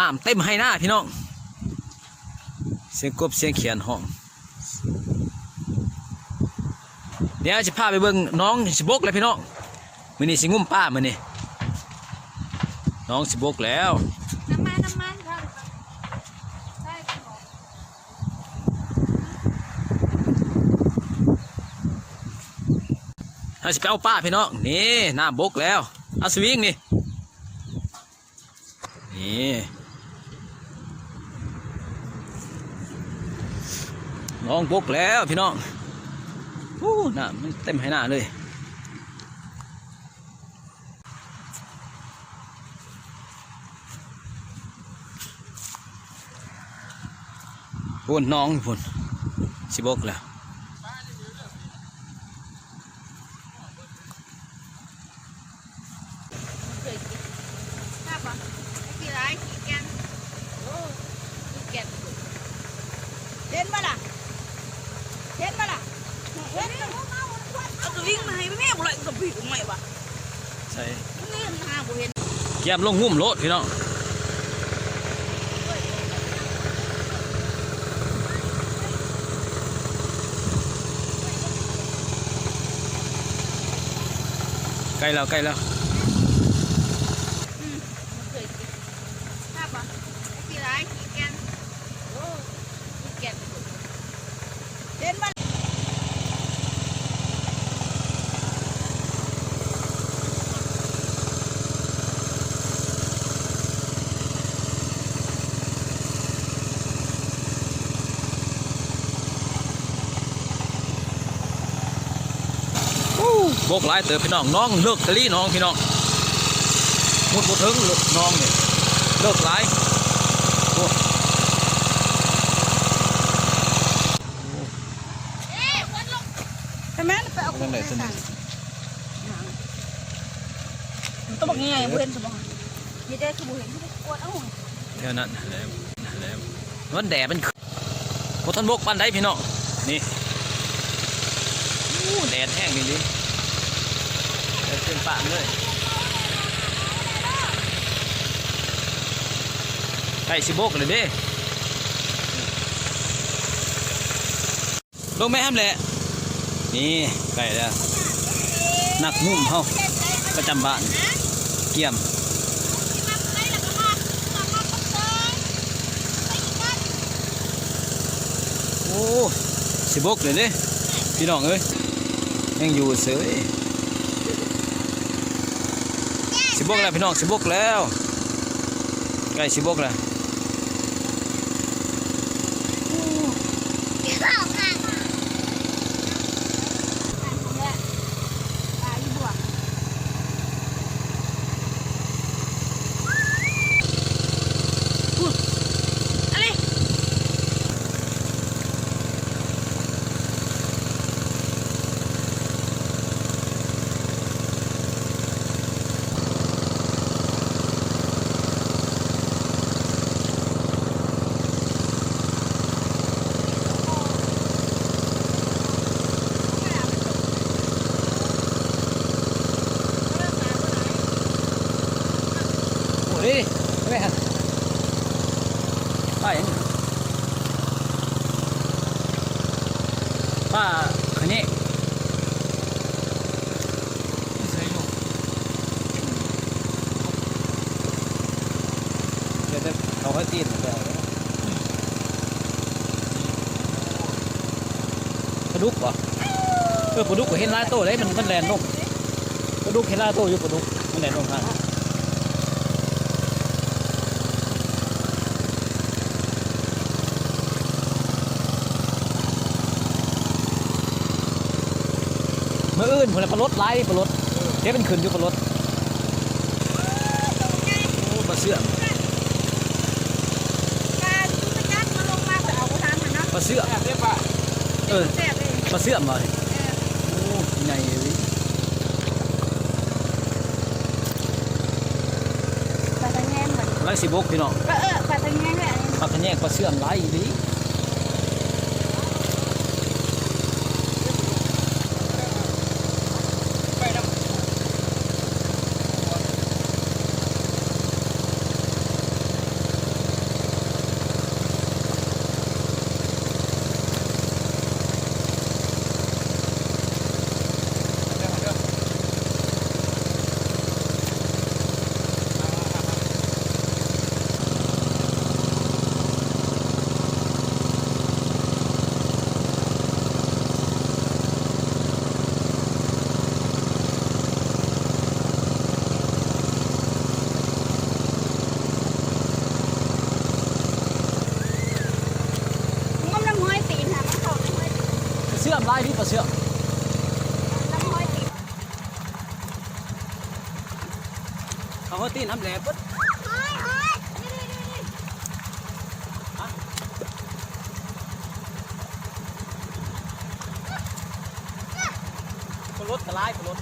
น้ำเต็มให้หน้าพี่น้องเสียงกบเสียงเขียนห้องเดี๋ยวจะพาไปเบิ่งน้องสิบกเลยพี่น้องมื้อนี้สิงุ่มป้ามื้อนี้น้องสิบกแล้วน้ำมันค่ะใช่ค่ะเราสิไปเอาป้าพี่น้องนี่น้ำบกแล้วเอาสวิงนี่น้องบกแล้วพี่น้องน้ำมันเต็มให้หน้าเลยพุ่นน้องพุ่นสิบกแล้วเห็นมาล่ะเอาตัววิ่งมาให้แม่บุไรกับพี่ของแม่วะใช่นี่หาบุเห็นเกียมลงงุ่มรถพี่น้องใกล้แล้วเห็นมาบกหลายเติบพี่น้องน้องเลิกกะลี่น้องพี่น้องมุดบ่ถึงน้องนี่เลิกหลายเห็นไหมไปเอาของไหนตัวบอกง่ายบุเห็นตัวบอกยี่ได้คือบุเห็นที่ปวดเอ้าแค่นั้นแล้วมันแดดมันบ่ทันบกปานใดพี่น้องนี่แดดแห้งนี่ดิแดดเต็มปากเลยไก่สิบกเลยเด้ลงแม่ห้ามแหละนี่ไก่แล้วนักงุ่มเขาประจำบ้านเกี่ยมโอ้สิบกเลยเด้พี่น้องเอ้ยยังอยู่เสยสิบกแล้วพี่น้องสิบกแล้วใกล้สิบกแล้วนี่ไม่ฮะป้าอย่างป้าคันนี้เดี๋ยวเขาให้ตีนแล้วปลาดุกวะปลาดุกก็เห็นลายโตเลยมันแลนลงปลาดุกเห็นลายโตอยู่ปลาดุกมันแลนลงทางเมื่ออื่นผมเลยปลารถไล่ปลารถเทเป็นขึ้นอยู่ปลารถปลาเสื่อมปลาเสื่อมปลาเสื่อมเลยโอ้ใหญ่เลยปลาตะแงงเหมือนไล่สิบกพี่น้องปลาตะแงงเลยปลาตะแงงปลาเสื่อมไล่ดี ป ำลายนี่ปลาเสือก น้ำห้อยติด เขาตีนทำแหลบปุ๊บ ห้อยนี่ คนรถกระไรคนรถ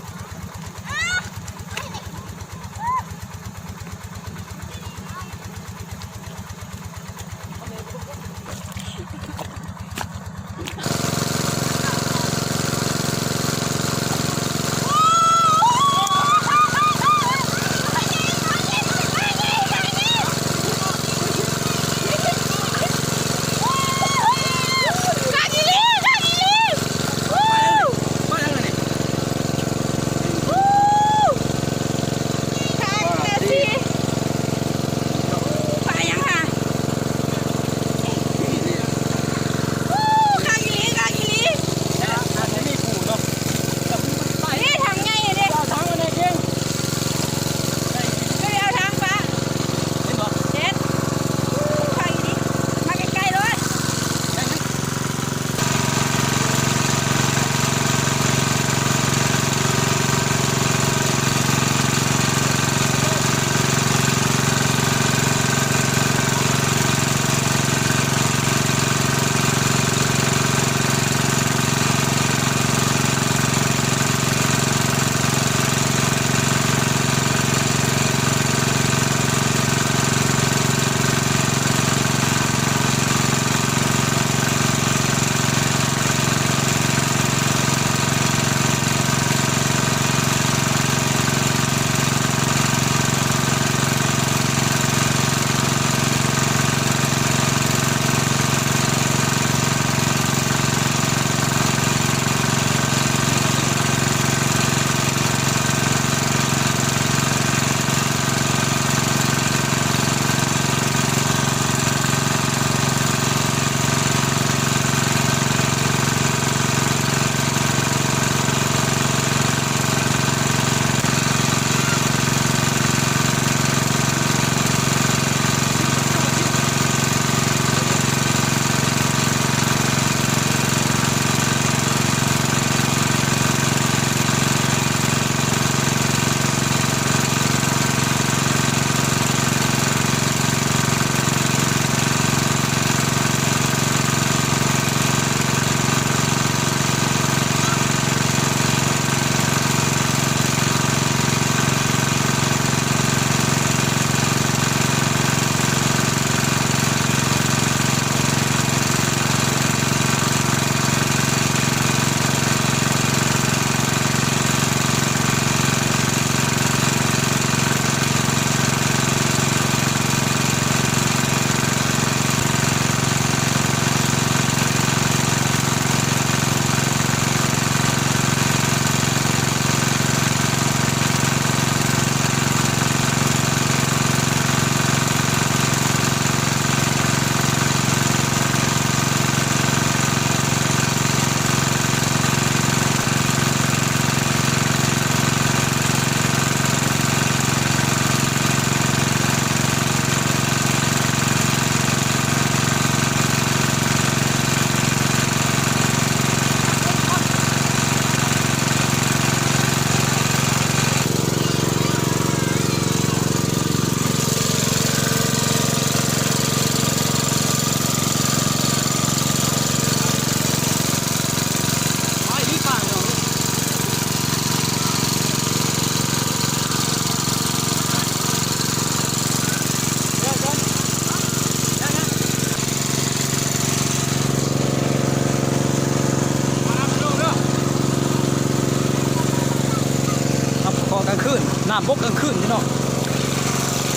น้ำบกกลางคืนนี่เนาะ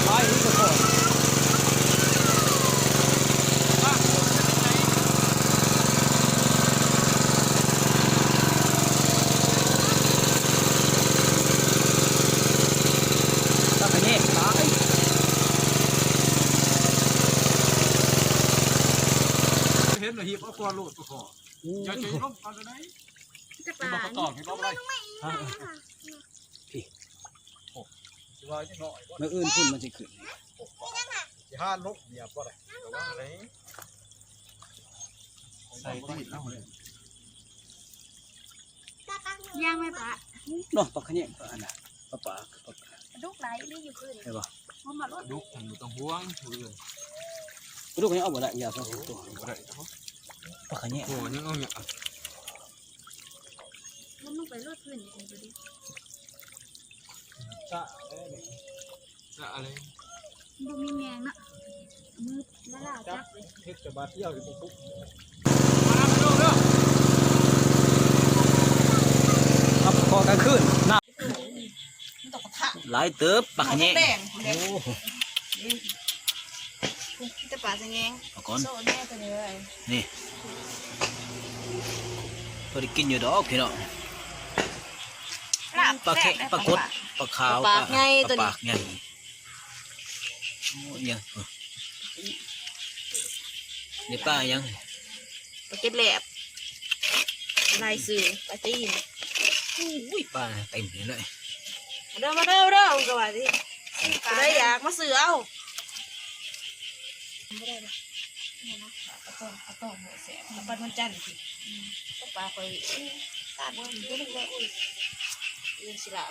ไปนี่ก็พอตั้งแต่นี้ตายเห็นหน่อยหีบเอาตัวโหลดก็พออย่าใจร่มตอนไหนจะมาต่อให้รอบไรเมื่ออื่นพุ่นมันจะขึ้นอย่าห้านกเหยียบก็ได้แต่ว่าอะไรใส่ตีนแล้วเลย ย่างไหมปะ เนาะปลาขะแยงปลาอันน่ะปลา กระดูกไหลนี่อยู่ขึ้น ใช่ป่ะ มันมาลด ดุมันต้องห่วงผู้อื่น ปลาดุกขะแยงเอาบ่ได้ยาซะตัว บ่ได้ ปลาขะแยง โอ้ยังเอาเนี่ย มันลงไปลดขึ้นอย่างนี้ จะอะไร มันมีแมงนะมือละลาจับเลย เฮ็ดจะบาดเที่ยวอยู่ปุ๊บ ครับพอกลางคืนน้ มันตกกระทะ ำหลายเติบปลาขะแยง แดง โอ้โห จะปลาจะแงง เอาก่อน โซ่แน่ตัวนี้เลย นี่พอได้กินอยู่ดอกพี่น้องปลาแค่ปลากดปลาขาวปลาปากใหญ่โอ้ยังนี่ปลายัง ปลาเก็ดแหลบลายสื่อปลาจีน อุ้ยปลาเต็มเลย เด้อมาเด้อเด้อก็ว่าสิได้อยากมาซื้อเอาไม่ได้เลยนี่นะปลาต้มหัวแสบปลามันจันทร์สิปลาไปตาดมันก็นึกว่าอุ้ยเรียนศิลา